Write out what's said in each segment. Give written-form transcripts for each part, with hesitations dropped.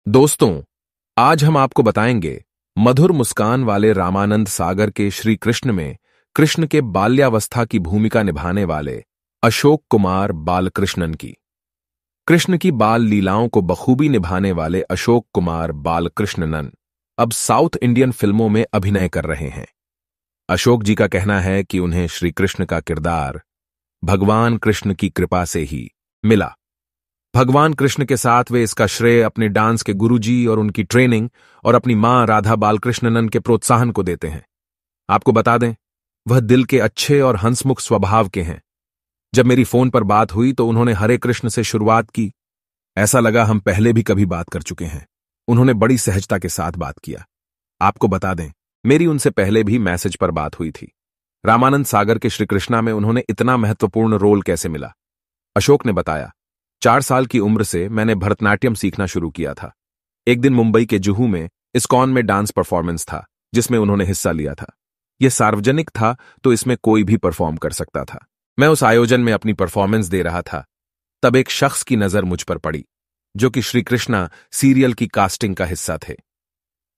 दोस्तों, आज हम आपको बताएंगे मधुर मुस्कान वाले रामानंद सागर के श्री कृष्ण में कृष्ण के बाल्यावस्था की भूमिका निभाने वाले अशोक कुमार बालकृष्णन की। कृष्ण की बाल लीलाओं को बखूबी निभाने वाले अशोक कुमार बालकृष्णन अब साउथ इंडियन फिल्मों में अभिनय कर रहे हैं। अशोक जी का कहना है कि उन्हें श्री कृष्ण का किरदार भगवान कृष्ण की कृपा से ही मिला। भगवान कृष्ण के साथ वे इसका श्रेय अपने डांस के गुरुजी और उनकी ट्रेनिंग और अपनी मां राधा बालकृष्णन के प्रोत्साहन को देते हैं। आपको बता दें, वह दिल के अच्छे और हंसमुख स्वभाव के हैं। जब मेरी फोन पर बात हुई तो उन्होंने हरे कृष्ण से शुरुआत की। ऐसा लगा हम पहले भी कभी बात कर चुके हैं। उन्होंने बड़ी सहजता के साथ बात किया। आपको बता दें, मेरी उनसे पहले भी मैसेज पर बात हुई थी। रामानंद सागर के श्री कृष्णा में उन्होंने इतना महत्वपूर्ण रोल कैसे मिला? अशोक ने बताया, 4 साल की उम्र से मैंने भरतनाट्यम सीखना शुरू किया था। एक दिन मुंबई के जुहू में इस्कॉन में डांस परफॉर्मेंस था जिसमें उन्होंने हिस्सा लिया था। यह सार्वजनिक था तो इसमें कोई भी परफॉर्म कर सकता था। मैं उस आयोजन में अपनी परफॉर्मेंस दे रहा था। तब एक शख्स की नजर मुझ पर पड़ी जो कि श्री कृष्णा सीरियल की कास्टिंग का हिस्सा थे।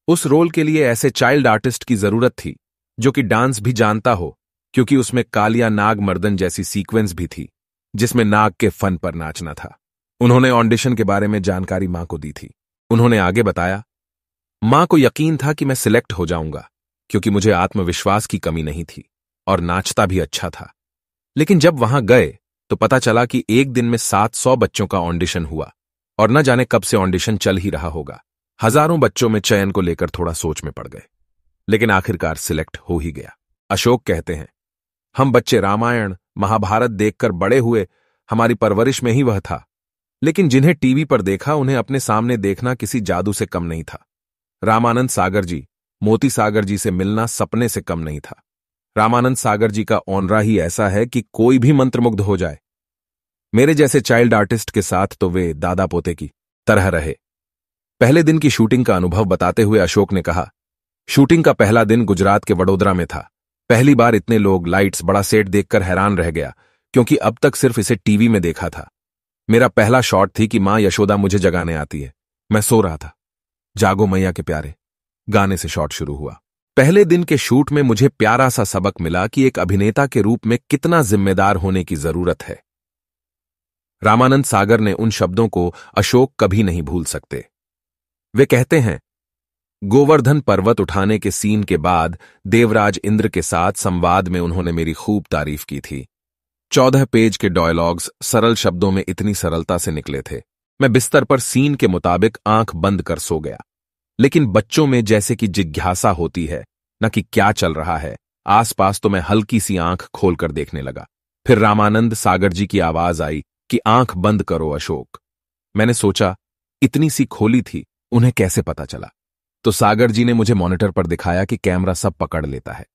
उस रोल के लिए ऐसे चाइल्ड आर्टिस्ट की जरूरत थी जो कि डांस भी जानता हो, क्योंकि उसमें कालिया नाग मर्दन जैसी सीक्वेंस भी थी जिसमें नाग के फन पर नाचना था। उन्होंने ऑडिशन के बारे में जानकारी मां को दी थी। उन्होंने आगे बताया, मां को यकीन था कि मैं सिलेक्ट हो जाऊंगा क्योंकि मुझे आत्मविश्वास की कमी नहीं थी और नाचता भी अच्छा था। लेकिन जब वहां गए तो पता चला कि एक दिन में 700 बच्चों का ऑडिशन हुआ और न जाने कब से ऑडिशन चल ही रहा होगा। हजारों बच्चों में चयन को लेकर थोड़ा सोच में पड़ गए, लेकिन आखिरकार सिलेक्ट हो ही गया। अशोक कहते हैं, हम बच्चे रामायण महाभारत देखकर बड़े हुए, हमारी परवरिश में ही वह था। लेकिन जिन्हें टीवी पर देखा उन्हें अपने सामने देखना किसी जादू से कम नहीं था। रामानंद सागर जी, मोती सागर जी से मिलना सपने से कम नहीं था। रामानंद सागर जी का ऑनरा ही ऐसा है कि कोई भी मंत्रमुग्ध हो जाए। मेरे जैसे चाइल्ड आर्टिस्ट के साथ तो वे दादा पोते की तरह रहे। पहले दिन की शूटिंग का अनुभव बताते हुए अशोक ने कहा, शूटिंग का पहला दिन गुजरात के वडोदरा में था। पहली बार इतने लोग, लाइट्स, बड़ा सेट देखकर हैरान रह गया क्योंकि अब तक सिर्फ इसे टीवी में देखा था। मेरा पहला शॉट थी कि मां यशोदा मुझे जगाने आती है। मैं सो रहा था। जागो मैया के प्यारे गाने से शॉट शुरू हुआ। पहले दिन के शूट में मुझे प्यारा सा सबक मिला कि एक अभिनेता के रूप में कितना जिम्मेदार होने की जरूरत है। रामानंद सागर ने उन शब्दों को अशोक कभी नहीं भूल सकते। वे कहते हैं, गोवर्धन पर्वत उठाने के सीन के बाद देवराज इंद्र के साथ संवाद में उन्होंने मेरी खूब तारीफ की थी। 14 पेज के डायलॉग्स सरल शब्दों में इतनी सरलता से निकले थे। मैं बिस्तर पर सीन के मुताबिक आंख बंद कर सो गया। लेकिन बच्चों में जैसे कि जिज्ञासा होती है न कि क्या चल रहा है आसपास, तो मैं हल्की सी आंख खोलकर देखने लगा। फिर रामानंद सागर जी की आवाज आई कि आंख बंद करो अशोक। मैंने सोचा, इतनी सी खोली थी, उन्हें कैसे पता चला? तो सागर जी ने मुझे मॉनिटर पर दिखाया कि कैमरा सब पकड़ लेता है।